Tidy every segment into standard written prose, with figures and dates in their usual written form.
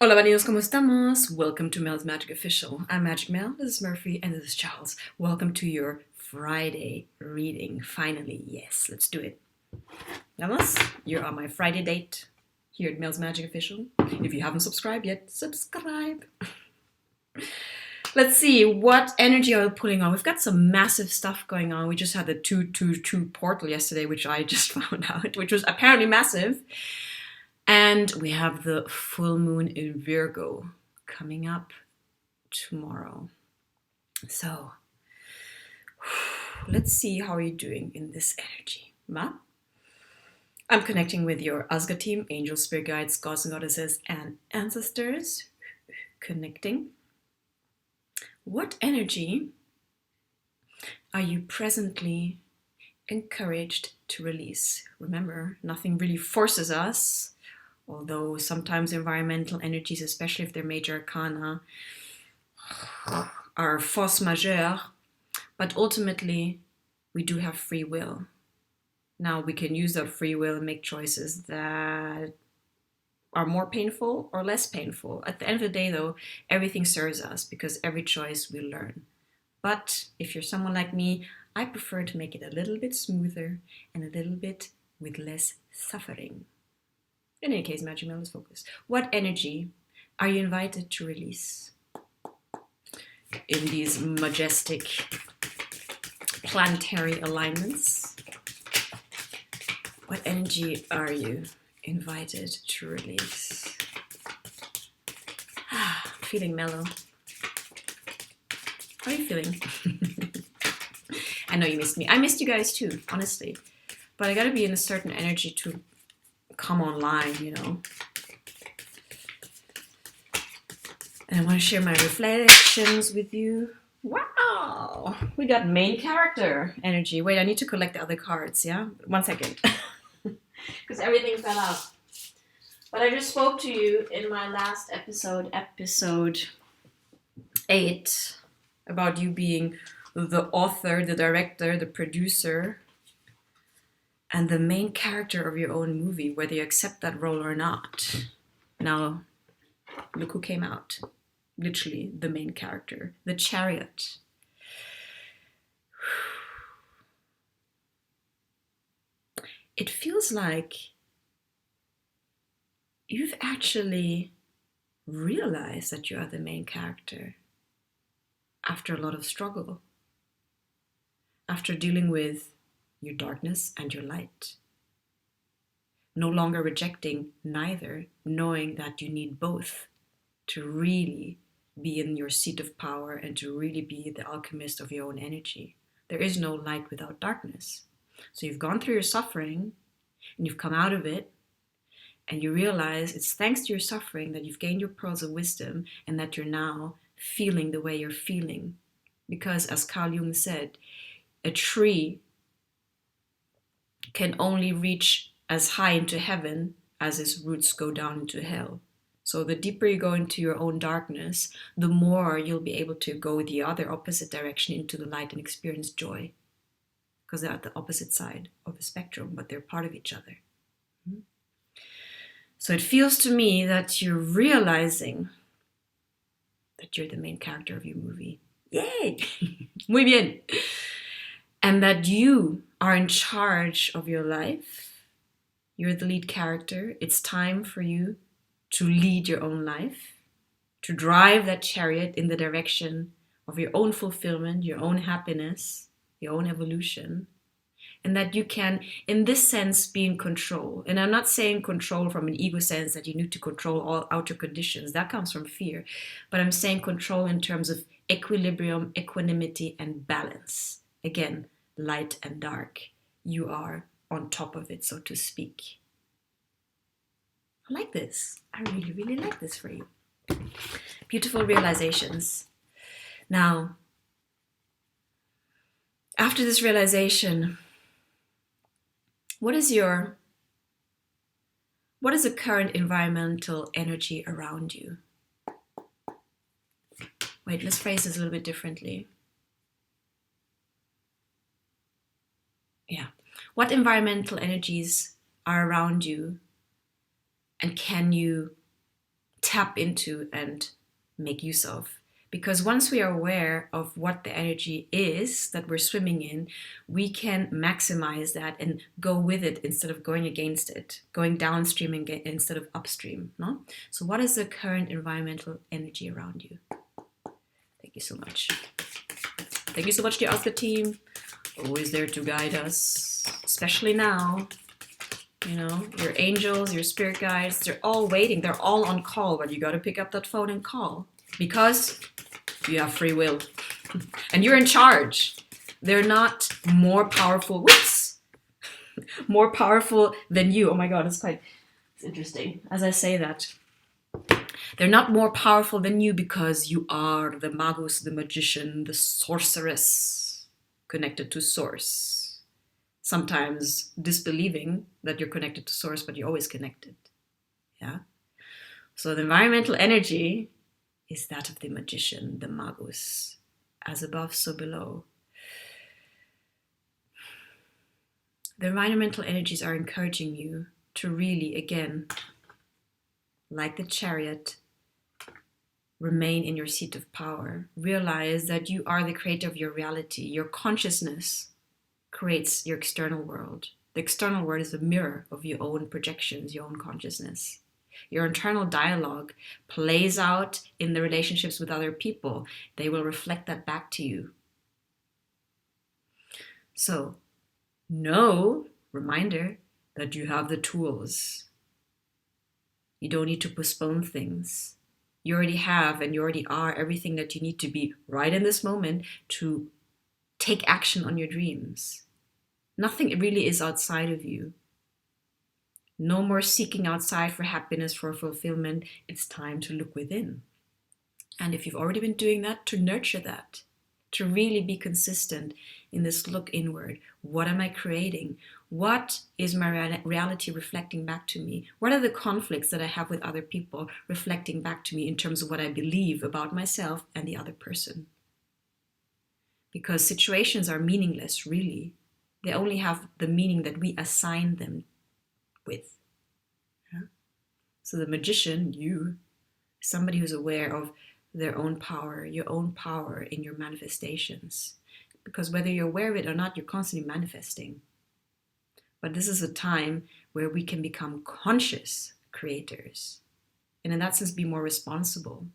Hola Bandidos, ¿cómo estamos? Welcome to Mel's Magic Official. I'm Magic Mel, this is Murphy, and this is Charles. Welcome to your Friday reading. Finally, yes, let's do it. Vamos, you're on my Friday date here at Mel's Magic Official. If you haven't subscribed yet, subscribe. Let's see, what energy are we pulling on? We've got some massive stuff going on. We just had the 222 portal yesterday, which I just found out, which was apparently massive. And we have the full moon in Virgo coming up tomorrow. So let's see how you're doing in this energy. Ma? I'm connecting with your Asga team, angels, spirit guides, gods and goddesses, and ancestors. Connecting. What energy are you presently encouraged to release? Remember, nothing really forces us, although sometimes environmental energies, especially if they're major arcana, are force majeure, but ultimately we do have free will. Now we can use that free will and make choices that are more painful or less painful. At the end of the day though, everything serves us because every choice we learn. But if you're someone like me, I prefer to make it a little bit smoother and a little bit with less suffering. In any case, Magic Mel is focused. What energy are you invited to release in these majestic planetary alignments? What energy are you invited to release? Feeling mellow. How are you feeling? I know you missed me. I missed you guys too, honestly. But I gotta be in a certain energy to come online, you know. And I want to share my reflections with you. Wow! We got main character energy. Wait, I need to collect the other cards, yeah? 1 second. Because everything fell out. But I just spoke to you in my last episode 8, about you being the author, the director, the producer, and the main character of your own movie, whether you accept that role or not. Now, look who came out. Literally, the main character, the Chariot. It feels like you've actually realized that you are the main character after a lot of struggle, after dealing with your darkness and your light. No longer rejecting neither, knowing that you need both to really be in your seat of power and to really be the alchemist of your own energy. There is no light without darkness. So you've gone through your suffering and you've come out of it, and you realize it's thanks to your suffering that you've gained your pearls of wisdom and that you're now feeling the way you're feeling. Because as Carl Jung said, a tree can only reach as high into heaven as its roots go down into hell. So the deeper you go into your own darkness, the more you'll be able to go the other opposite direction into the light and experience joy. Because they're at the opposite side of the spectrum, but they're part of each other. So it feels to me that you're realizing that you're the main character of your movie. Yay! Muy bien! And that you are in charge of your life. You're the lead character. It's time for you to lead your own life, to drive that chariot in the direction of your own fulfillment, your own happiness, your own evolution, and that you can, in this sense, be in control. And I'm not saying control from an ego sense that you need to control all outer conditions. That comes from fear. But I'm saying control in terms of equilibrium, equanimity, and balance. Again, light and dark. You are on top of it, so to speak. I like this. I really, really like this for you. Beautiful realizations. Now, after this realization, what is the current environmental energy around you? Wait, let's phrase this a little bit differently. Yeah. What environmental energies are around you, and can you tap into and make use of. Because once we are aware of what the energy is that we're swimming in, we can maximize that and go with it instead of going against it, going downstream instead of upstream. No? So what is the current environmental energy around you? Thank you so much. Thank you so much to the Oscar team. Always there to guide us, especially now. You know, your angels, your spirit guides, they're all waiting. They're all on call, but you got to pick up that phone and call. Because you have free will. And you're in charge. They're not more powerful. Whoops! More powerful than you. Oh my god, it's interesting as I say that. They're not more powerful than you because you are the magus, the magician, the sorceress, connected to source. Sometimes disbelieving that you're connected to source, but you're always connected. Yeah? So the environmental energy is that of the magician, the magus. As above, so below. The environmental energies are encouraging you to really, again, like the chariot, remain in your seat of power. Realize that you are the creator of your reality. Your consciousness creates your external world. The external world is a mirror of your own projections, your own consciousness. Your internal dialogue plays out in the relationships with other people. They will reflect that back to you. So, know, reminder, that you have the tools. You don't need to postpone things. You already have and you already are everything that you need to be right in this moment to take action on your dreams. Nothing really is outside of you. No more seeking outside for happiness, for fulfillment. It's time to look within. And if you've already been doing that, to nurture that, to really be consistent in this look inward. What am I creating? What is my reality reflecting back to me? What are the conflicts that I have with other people reflecting back to me in terms of what I believe about myself and the other person? Because situations are meaningless, really. They only have the meaning that we assign them with. Yeah? So the magician, you, somebody who's aware of their own power, your own power in your manifestations. Because whether you're aware of it or not, you're constantly manifesting. But this is a time where we can become conscious creators. And in that sense, be more responsible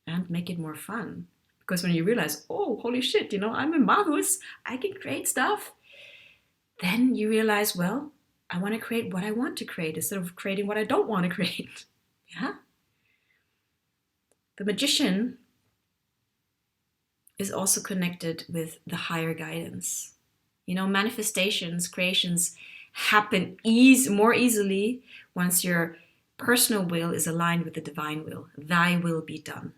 and make it more fun. Because when you realize, oh, holy shit, I'm a magus, I can create stuff. Then you realize, well, I want to create what I want to create instead of creating what I don't want to create. Yeah? The magician is also connected with the higher guidance. Manifestations, creations happen more easily once your personal will is aligned with the divine will. Thy will be done.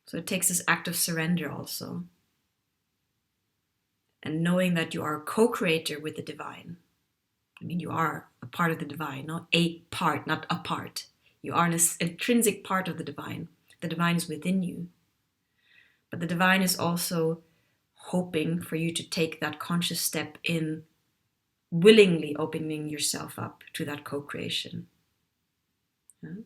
So it takes this act of surrender also. And knowing that you are a co-creator with the divine. You are a part of the divine, not a part, not a part. You are an intrinsic part of the divine. The divine is within you. But the divine is also hoping for you to take that conscious step in willingly opening yourself up to that co-creation. Yeah?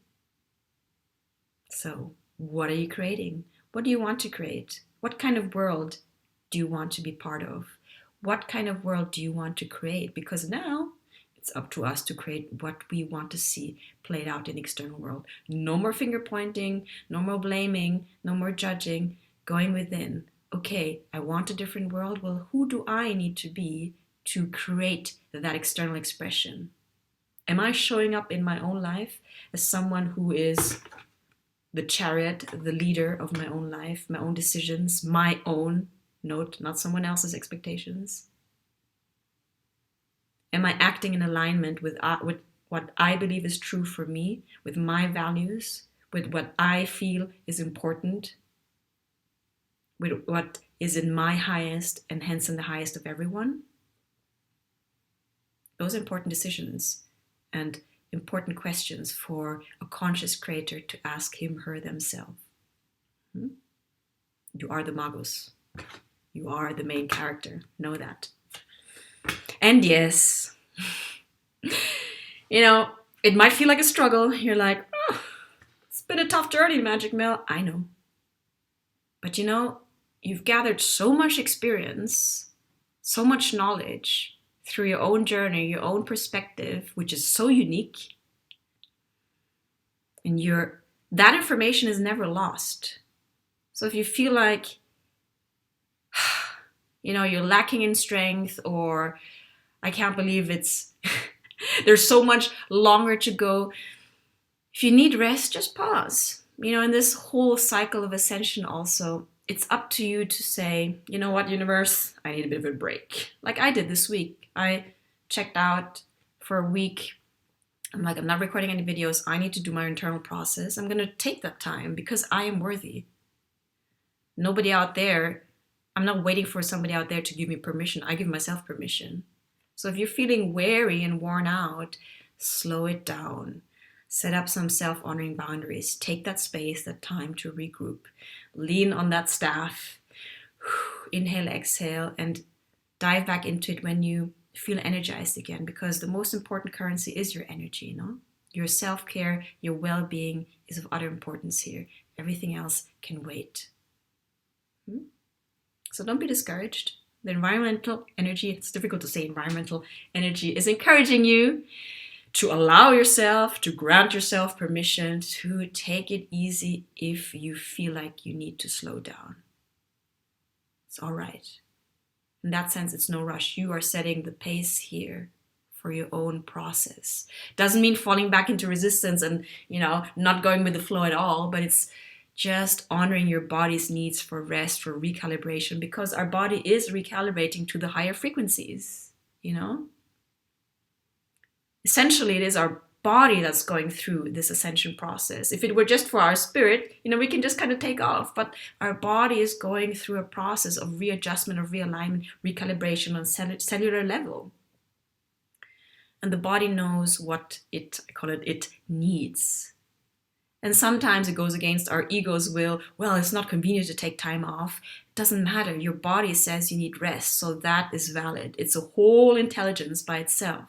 So, what are you creating? What do you want to create? What kind of world do you want to be part of? What kind of world do you want to create? Because now it's up to us to create what we want to see played out in the external world. No more finger pointing, no more blaming, no more judging, going within. Okay, I want a different world. Well, who do I need to be to create that external expression? Am I showing up in my own life as someone who is the chariot, the leader of my own life, my own decisions, my own, note, not someone else's expectations? Am I acting in alignment with what I believe is true for me, with my values, with what I feel is important, with what is in my highest and hence in the highest of everyone? Those are important decisions and important questions for a conscious creator to ask him, her, themselves. You are the magus. You are the main character. Know that. And yes, It might feel like a struggle. You're like, oh, it's been a tough journey, Magic Mel. I know. But you know, you've gathered so much experience, so much knowledge through your own journey, your own perspective, which is so unique. And that information is never lost. So if you feel like, you know, you're lacking in strength, or I can't believe there's so much longer to go. If you need rest, just pause. You know, in this whole cycle of ascension also, it's up to you to say, you know what, universe, I need a bit of a break. Like I did this week. I checked out for a week. I'm like, I'm not recording any videos. I need to do my internal process. I'm going to take that time because I am worthy. Nobody out there, I'm not waiting for somebody out there to give me permission. I give myself permission. So if you're feeling weary and worn out, slow it down. Set up some self-honoring boundaries. Take that space, that time to regroup. Lean on that staff. Inhale, exhale, and dive back into it when you feel energized again, because the most important currency is your energy, no? Your self-care, your well-being is of utter importance here. Everything else can wait. So don't be discouraged. The environmental energy, it's difficult to say environmental energy, is encouraging you to allow yourself, to grant yourself permission to take it easy if you feel like you need to slow down. It's all right. In that sense, it's no rush. You are setting the pace here for your own process. Doesn't mean falling back into resistance and, you know, not going with the flow at all, but it's just honoring your body's needs for rest, for recalibration, because our body is recalibrating to the higher frequencies, you know? Essentially, it is our body that's going through this ascension process. If it were just for our spirit, you know, we can just kind of take off, but our body is going through a process of readjustment, of realignment, recalibration on cellular level. And the body knows what it needs. And sometimes it goes against our ego's will. Well, it's not convenient to take time off. It doesn't matter. Your body says you need rest, so that is valid. It's a whole intelligence by itself.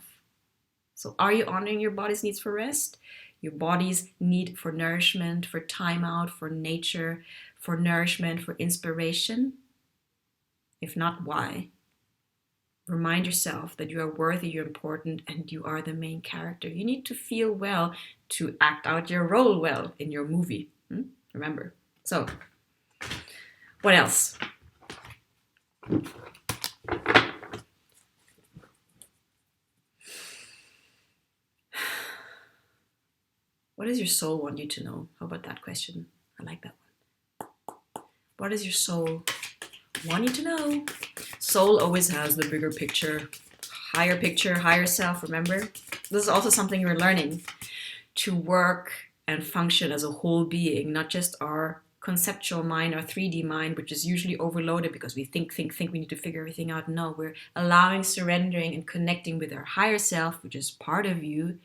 So are you honoring your body's needs for rest? Your body's need for nourishment, for time out, for nature, for nourishment, for inspiration? If not, why? Remind yourself that you are worthy, you're important, and you are the main character. You need to feel well to act out your role well in your movie. Remember. So, what else? What does your soul want you to know? How about that question? I like that one. What does your soul want you to know? Soul always has the bigger picture, higher self, remember? This is also something you're learning, to work and function as a whole being, not just our conceptual mind, our 3D mind, which is usually overloaded because we think we need to figure everything out. No, we're allowing, surrendering, and connecting with our higher self, which is part of you,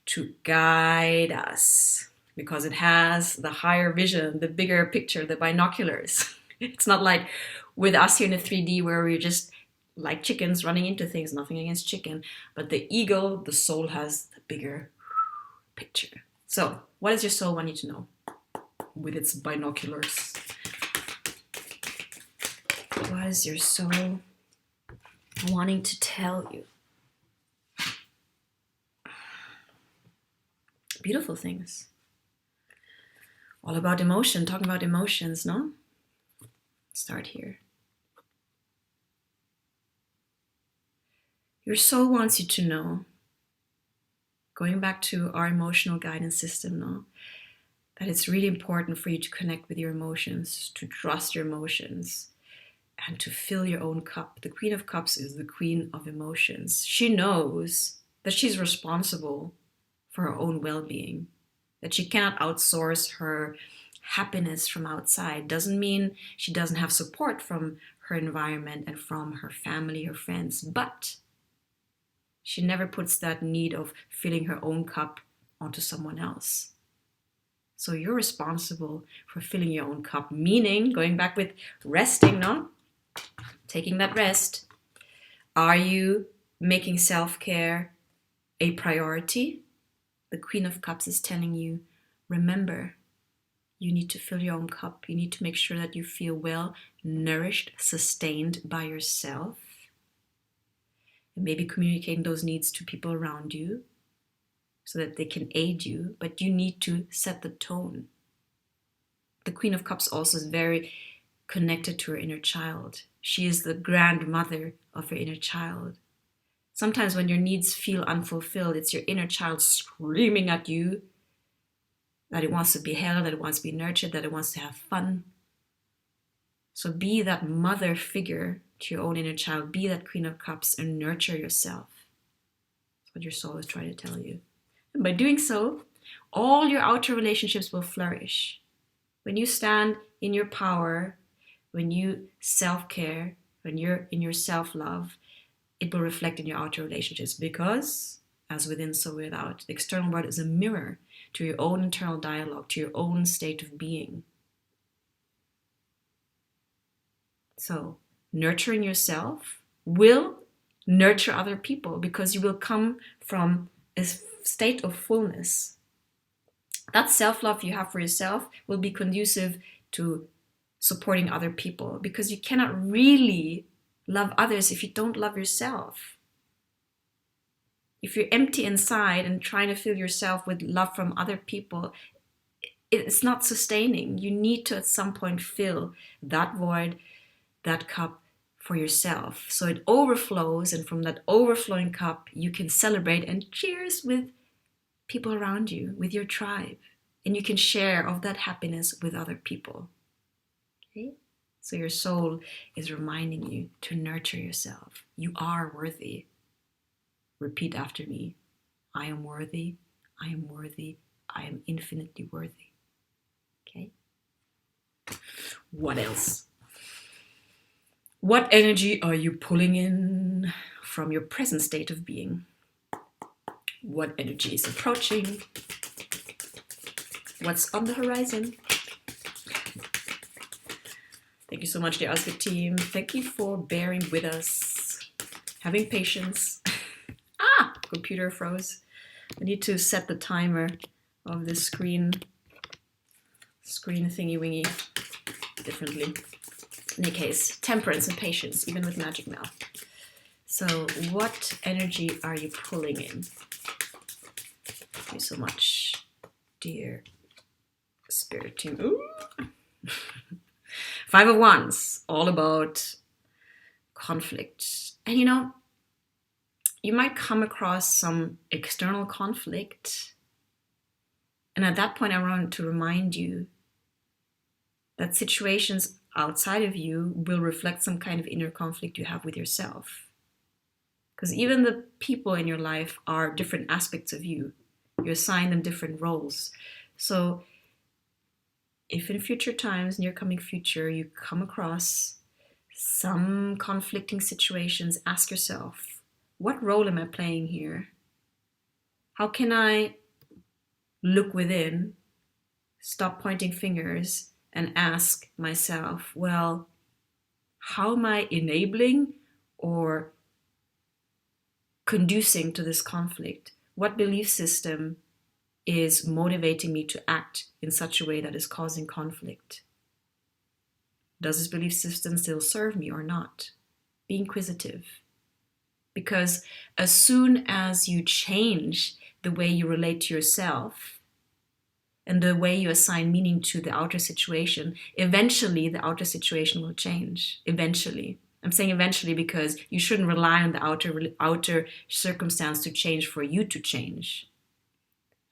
to guide us, because it has the higher vision, the bigger picture, the binoculars. It's not like with us here in the 3D where we're just like chickens running into things. Nothing against chicken, but the ego, the soul, has the bigger picture. So what does your soul want you to know with its binoculars? What is your soul wanting to tell you? Beautiful things. All about emotion, talking about emotions, no? Start here. Your soul wants you to know, going back to our emotional guidance system, no? That it's really important for you to connect with your emotions, to trust your emotions, and to fill your own cup. The Queen of Cups is the Queen of Emotions. She knows that she's responsible for her own well-being, that she cannot outsource her happiness from outside. Doesn't mean she doesn't have support from her environment and from her family, her friends, but she never puts that need of filling her own cup onto someone else. So you're responsible for filling your own cup, meaning going back with resting, no? Taking that rest. Are you making self-care a priority? The Queen of Cups is telling you, remember, you need to fill your own cup. You need to make sure that you feel well, nourished, sustained by yourself. And maybe communicating those needs to people around you so that they can aid you. But you need to set the tone. The Queen of Cups also is very connected to her inner child. She is the grandmother of her inner child. Sometimes when your needs feel unfulfilled, it's your inner child screaming at you that it wants to be held, that it wants to be nurtured, that it wants to have fun. So be that mother figure to your own inner child. Be that Queen of Cups and nurture yourself. That's what your soul is trying to tell you. And by doing so, all your outer relationships will flourish. When you stand in your power, when you self-care, when you're in your self-love, it will reflect in your outer relationships because, as within, so without, the external world is a mirror to your own internal dialogue, to your own state of being. So, nurturing yourself will nurture other people because you will come from a state of fullness. That self-love you have for yourself will be conducive to supporting other people because you cannot really love others if you don't love yourself. If you're empty inside and trying to fill yourself with love from other people, it's not sustaining. You need to at some point fill that void, that cup for yourself. So it overflows, and from that overflowing cup, you can celebrate and cheers with people around you, with your tribe. And you can share of that happiness with other people. Okay? So your soul is reminding you to nurture yourself. You are worthy. Repeat after me. I am worthy. I am worthy. I am infinitely worthy. Okay? What else? What energy are you pulling in from your present state of being? What energy is approaching? What's on the horizon? Thank you so much, the Oscar team. Thank you for bearing with us, having patience. Computer froze. I need to set the timer of this screen thingy-wingy differently. In any case, temperance and patience, even with Magic Mouth. So what energy are you pulling in? Thank you so much, dear Spirit team. Ooh. 5 of Wands, all about conflict. And you might come across some external conflict. And at that point, I want to remind you that situations outside of you will reflect some kind of inner conflict you have with yourself. Because even the people in your life are different aspects of you. You assign them different roles. So if in future times, near coming future, you come across some conflicting situations, ask yourself, what role am I playing here? How can I look within, stop pointing fingers, and ask myself, well, how am I enabling or conducing to this conflict? What belief system is motivating me to act in such a way that is causing conflict? Does this belief system still serve me or not? Be inquisitive. Because as soon as you change the way you relate to yourself and the way you assign meaning to the outer situation, eventually the outer situation will change. Eventually. I'm saying eventually because you shouldn't rely on the outer circumstance to change for you to change.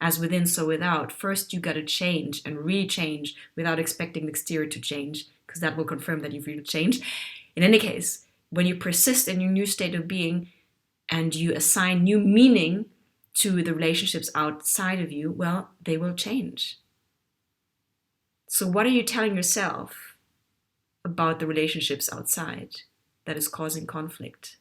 As within, so without. First, you got to change and re-change without expecting the exterior to change, because that will confirm that you've really changed. In any case, when you persist in your new state of being and you assign new meaning to the relationships outside of you, well, they will change. So what are you telling yourself about the relationships outside that is causing conflict?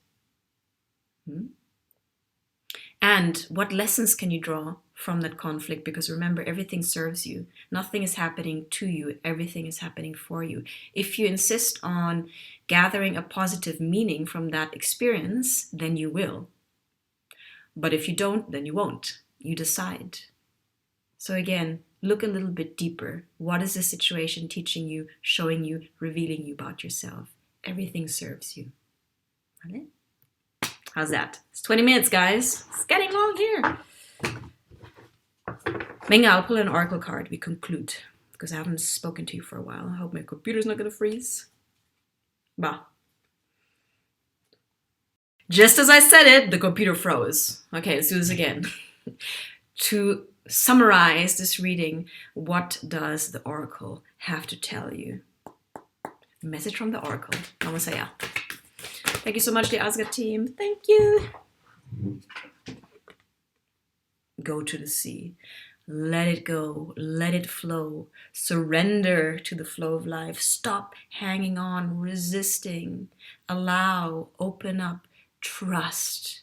And what lessons can you draw from that conflict? Because remember, everything serves you. Nothing is happening to you. Everything is happening for you. If you insist on gathering a positive meaning from that experience, then you will. But if you don't, then you won't. you decide. So again, look a little bit deeper. What is the situation teaching you, showing you, revealing you about yourself? Everything serves you. Okay? How's that? It's 20 minutes, guys. It's getting long here. Minga, I'll pull an oracle card. We conclude. Because I haven't spoken to you for a while. I hope my computer's not going to freeze. Bah. Just as I said it, the computer froze. Okay, let's do this again. To summarize this reading, what does the oracle have to tell you? Message from the oracle. Namaste. Thank you so much, the Asgard team. Thank you. Go to the sea. Let it go. Let it flow. Surrender to the flow of life. Stop hanging on, resisting. Allow, open up, trust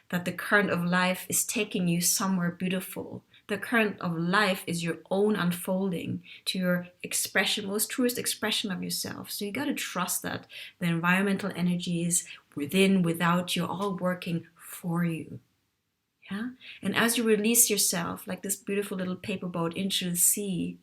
that the current of life is taking you somewhere beautiful. The current of life is your own unfolding to your expression, most truest expression of yourself. So you got to trust that the environmental energies within, without you, all working for you. Yeah? And as you release yourself, like this beautiful little paper boat into the sea,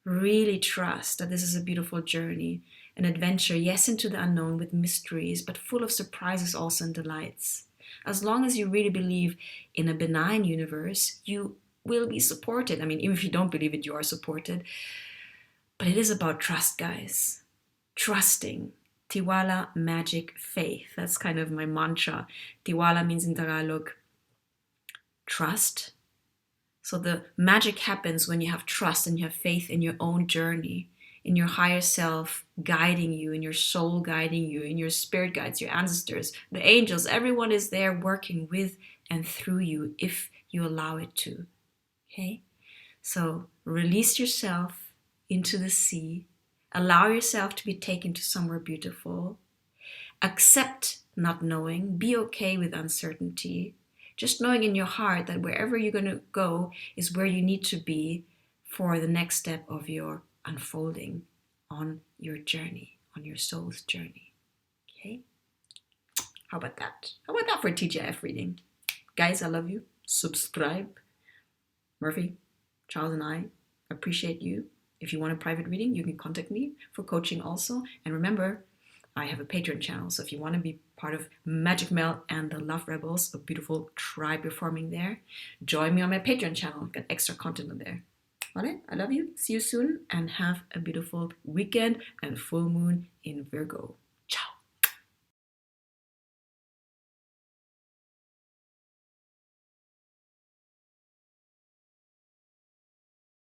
really trust that this is a beautiful journey, an adventure, yes, into the unknown with mysteries, but full of surprises also and delights. As long as you really believe in a benign universe, you will be supported. I mean, even if you don't believe it, you are supported. But it is about trust, guys. Trusting. Tiwala, magic, faith. That's kind of my mantra. Tiwala means in Tagalog, trust. So the magic happens when you have trust and you have faith in your own journey, in your higher self guiding you, in your soul guiding you, in your spirit guides, your ancestors, the angels. Everyone is there working with and through you if you allow it to. Okay? So release yourself into the sea. Allow yourself to be taken to somewhere beautiful. Accept not knowing. Be okay with uncertainty. Just knowing in your heart that wherever you're going to go is where you need to be for the next step of your unfolding on your journey, on your soul's journey. Okay? How about that? How about that for a TGIF reading? Guys, I love you. Subscribe. Murphy, Charles, and I appreciate you. If you want a private reading, you can contact me for coaching also. And remember, I have a Patreon channel, so if you want to be part of Magic Mel and the Love Rebels, a beautiful tribe you're forming there, join me on my Patreon channel. I've got extra content on there. Alright, I love you. See you soon, and have a beautiful weekend and full moon in Virgo.